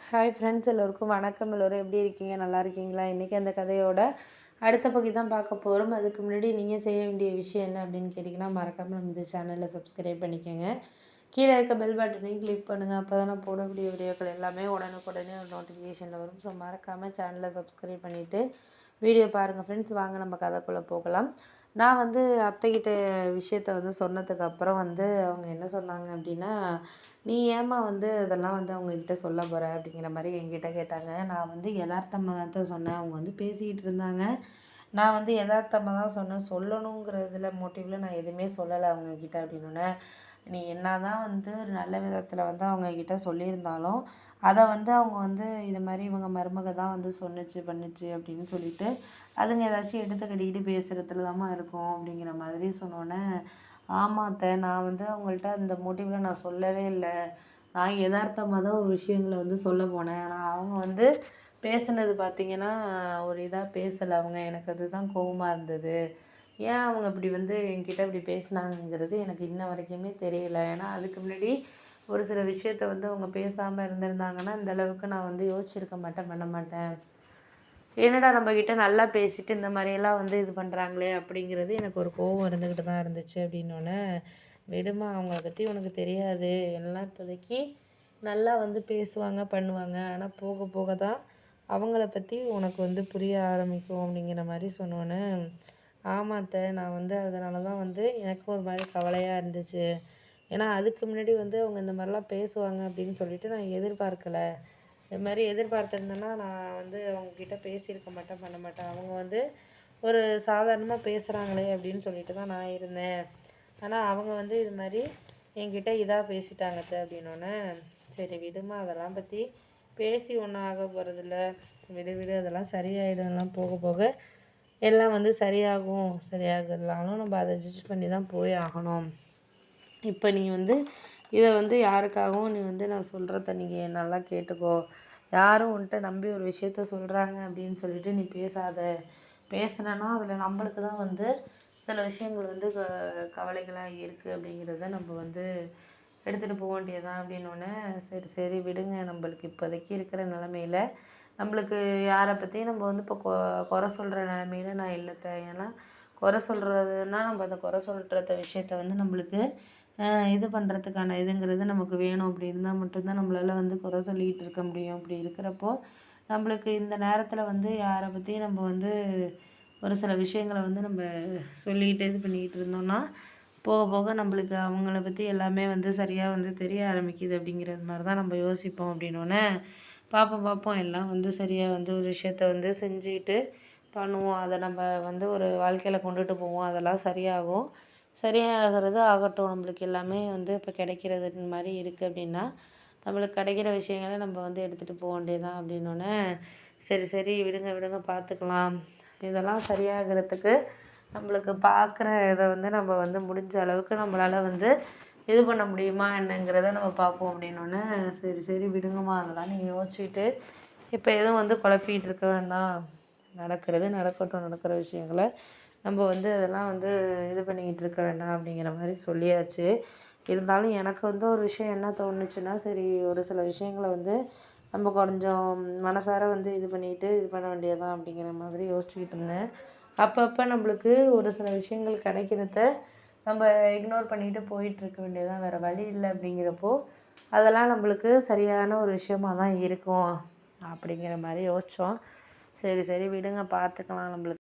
Hi friends, எல்லோருக்கும் வணக்கம். எல்லோரும் எப்படி இருக்கீங்க? நல்லா இருக்கீங்களா? இன்றைக்கி அந்த கதையோட அடுத்த பகுதி தான் பார்க்க போகிறோம். அதுக்கு முன்னாடி நீங்கள் செய்ய வேண்டிய விஷயம் என்ன அப்படின்னு கேட்டிங்கன்னா, மறக்காமல் நம்ம இந்த சேனலில் சப்ஸ்கிரைப் பண்ணிக்கோங்க. கீழே இருக்க பெல் பட்டனையும் கிளிக் பண்ணுங்கள். அப்போ தான் நான் போடக்கூடிய வீடியோக்கள் எல்லாமே உடனுக்குடனே ஒரு நோட்டிஃபிகேஷனில் வரும். ஸோ மறக்காமல் சேனலை சப்ஸ்கிரைப் பண்ணிவிட்டு வீடியோ பாருங்கள் ஃப்ரெண்ட்ஸ். வாங்க நம்ம கதைக்குள்ளே போகலாம். நான் அத்தைக்கிட்ட விஷயத்த சொன்னதுக்கப்புறம் அவங்க என்ன சொன்னாங்க அப்படின்னா, நீ ஏம்மா இதெல்லாம் அவங்கக்கிட்ட சொல்ல போகிற அப்படிங்கிற மாதிரி என்கிட்ட கேட்டாங்க. நான் எதார்த்தமாக தான் சொன்னேன். அவங்க பேசிக்கிட்டு இருந்தாங்க. நான் எதார்த்தமாக தான் சொன்னேன். சொல்லணுங்கிறதுல மோட்டிவில் நான் எதுவுமே சொல்லலை அவங்கக்கிட்ட அப்படின்னோடனே, நீ என்ன தான் ஒரு நல்ல விதத்தில் அவங்கக்கிட்ட சொல்லியிருந்தாலும் அதை அவங்க இது மாதிரி இவங்க மருமக தான் சொன்னுச்சு பண்ணுச்சு அப்படின்னு சொல்லிட்டு அதுங்க ஏதாச்சும் எடுத்து கட்டிக்கிட்டு பேசுகிறதுல தாம்மா இருக்கும் அப்படிங்கிற மாதிரி சொன்னோன்னே, ஆமாம் அத்தை, நான் அவங்கள்ட்ட அந்த மோட்டிவில் நான் சொல்லவே இல்லை. நான் எதார்த்தமாக தான் ஒரு விஷயங்களை சொல்ல போனேன். ஆனால் அவங்க பேசுனது பார்த்திங்கன்னா ஒரு இதாக பேசலை. அவங்க எனக்கு அதுதான் கோவமாக இருந்தது. ஏன் அவங்க இப்படி என்கிட்ட இப்படி பேசினாங்கங்கிறது எனக்கு இன்ன வரைக்குமே தெரியல. ஏன்னா அதுக்கு முன்னாடி ஒரு சில விஷயத்த அவங்க பேசாமல் இருந்திருந்தாங்கன்னா இந்த அளவுக்கு நான் யோசிச்சிருக்க மாட்டேன், பண்ண மாட்டேன். என்னடா நம்மக்கிட்ட நல்லா பேசிட்டு இந்த மாதிரியெல்லாம் இது பண்ணுறாங்களே அப்படிங்கிறது எனக்கு ஒரு கோவம் இருந்துக்கிட்டு தான் இருந்துச்சு அப்படின்னோடனே, விடுமா அவங்கள பற்றி உனக்கு தெரியாது. எல்லாம் இப்போதைக்கு நல்லா பேசுவாங்க பண்ணுவாங்க. ஆனால் போக போக தான் அவங்கள பற்றி உனக்கு புரிய ஆரம்பிக்கும் அப்படிங்கிற மாதிரி சொன்னோன்னே, ஆமாத்த, நான் அதனால தான் எனக்கும் ஒரு மாதிரி கவலையாக இருந்துச்சு. ஏன்னா அதுக்கு முன்னாடி அவங்க இந்த மாதிரிலாம் பேசுவாங்க அப்படின்னு சொல்லிட்டு நான் எதிர்பார்க்கலை. இது மாதிரி எதிர்பார்த்துருந்தேன்னா நான் அவங்கக்கிட்ட பேசியிருக்க மாட்டேன், பண்ண மாட்டேன். அவங்க ஒரு சாதாரணமாக பேசுகிறாங்களே அப்படின்னு சொல்லிட்டு தான் நான் இருந்தேன். ஆனால் அவங்க இது மாதிரி என்கிட்ட இதாக பேசிட்டாங்க அத்தை அப்படின்னோடனே, சரி விடுமா, அதெல்லாம் பற்றி பேசி ஒன்றும் ஆக போகிறதில்ல. விடு விடு, அதெல்லாம் சரியாயிடும். எல்லாம் போக போக எல்லாம் சரியாகும். சரியாகலாலும் நம்ம அதை அட்ஜஸ்ட் பண்ணி தான் போய் ஆகணும். இப்போ நீ இதை யாருக்காகவும் நீ நான் சொல்கிறத நீங்கள் நல்லா கேட்டுக்கோ. யாரும் உன்கிட்ட நம்பி ஒரு விஷயத்த சொல்கிறாங்க அப்படின்னு சொல்லிட்டு நீ பேசாத. பேசுனேன்னா அதில் நம்மளுக்கு தான் சில விஷயங்கள் கவலைகளாக இருக்குது அப்படிங்கிறத நம்ம எடுத்துகிட்டு போக வேண்டியதான் அப்படின்னோடனே, சரி சரி விடுங்க, நம்மளுக்கு இப்போதைக்கு இருக்கிற நிலமையில நம்மளுக்கு யாரை பற்றியும் நம்ம இப்போ குறை சொல்கிற நிலமையில நான் இல்லைத்த. ஏன்னா குறை சொல்கிறதுனா நம்ம அந்த குறை சொல்கிறத விஷயத்த நம்மளுக்கு இது பண்ணுறதுக்கான இதுங்கிறது நமக்கு வேணும். அப்படி இருந்தால் மட்டும்தான் நம்மளால் குறை சொல்லிக்கிட்டு இருக்க முடியும். அப்படி இருக்கிறப்போ நம்மளுக்கு இந்த நேரத்தில் யாரை பற்றியும் நம்ம ஒரு சில விஷயங்களை நம்ம சொல்லிக்கிட்டு இது பண்ணிக்கிட்டு இருந்தோம்னா போக போக நம்மளுக்கு அவங்கள பற்றி எல்லாமே சரியாக தெரிய ஆரம்பிக்குது. அப்படிங்கிறது மாதிரி தான் நம்ம யோசிப்போம். அப்படின்னோடனே, பார்ப்போம் எல்லாம் சரியாக ஒரு விஷயத்த செஞ்சுக்கிட்டு பண்ணுவோம். அதை நம்ம ஒரு வாழ்க்கையில் கொண்டுட்டு போவோம். அதெல்லாம் சரியாகும். சரியாகிறது ஆகட்டும். நம்மளுக்கு எல்லாமே இப்போ கிடைக்கிறது மாதிரி இருக்குது அப்படின்னா நம்மளுக்கு கிடைக்கிற விஷயங்களை நம்ம எடுத்துகிட்டு போக வேண்டியதான் அப்படின்னோடனே, சரி சரி விடுங்க விடுங்க, பார்த்துக்கலாம். இதெல்லாம் சரியாகிறதுக்கு நம்மளுக்கு பார்க்குற இதை நம்ம முடிஞ்ச அளவுக்கு நம்மளால் இது பண்ண முடியுமா என்னங்கிறத நம்ம பார்ப்போம் அப்படின்னோடனே, சரி சரி விடுங்கம்மா, அதெல்லாம் நீங்கள் யோசிச்சுட்டு இப்போ எதுவும் குழப்பிக்கிட்டு இருக்க வேண்டாம். நடக்கிறது நடக்கட்டும். நடக்கிற விஷயங்களை நம்ம அதெல்லாம் இது பண்ணிக்கிட்டு இருக்க வேண்டாம் அப்படிங்கிற மாதிரி சொல்லியாச்சு. இருந்தாலும் எனக்கு ஒரு விஷயம் என்ன தோணுச்சுன்னா, சரி ஒரு சில விஷயங்களை நம்ம கொஞ்சம் மனசார இது பண்ணிக்கிட்டு இது பண்ண வேண்டியதான் அப்படிங்கிற மாதிரி யோசிச்சுக்கிட்டு இருந்தேன். அப்பப்போ நம்மளுக்கு ஒரு சில விஷயங்கள் கிடைக்கிறத நம்ம இக்னோர் பண்ணிட்டு போயிட்டுருக்க வேண்டியதான், வேறு வழி இல்லை. அப்படிங்கிறப்போ அதெல்லாம் நம்மளுக்கு சரியான ஒரு விஷயமா தான் இருக்கும் அப்படிங்கிற மாதிரி யோசித்தோம். சரி சரி விடுங்க, பார்த்துக்கலாம். நம்மளுக்கு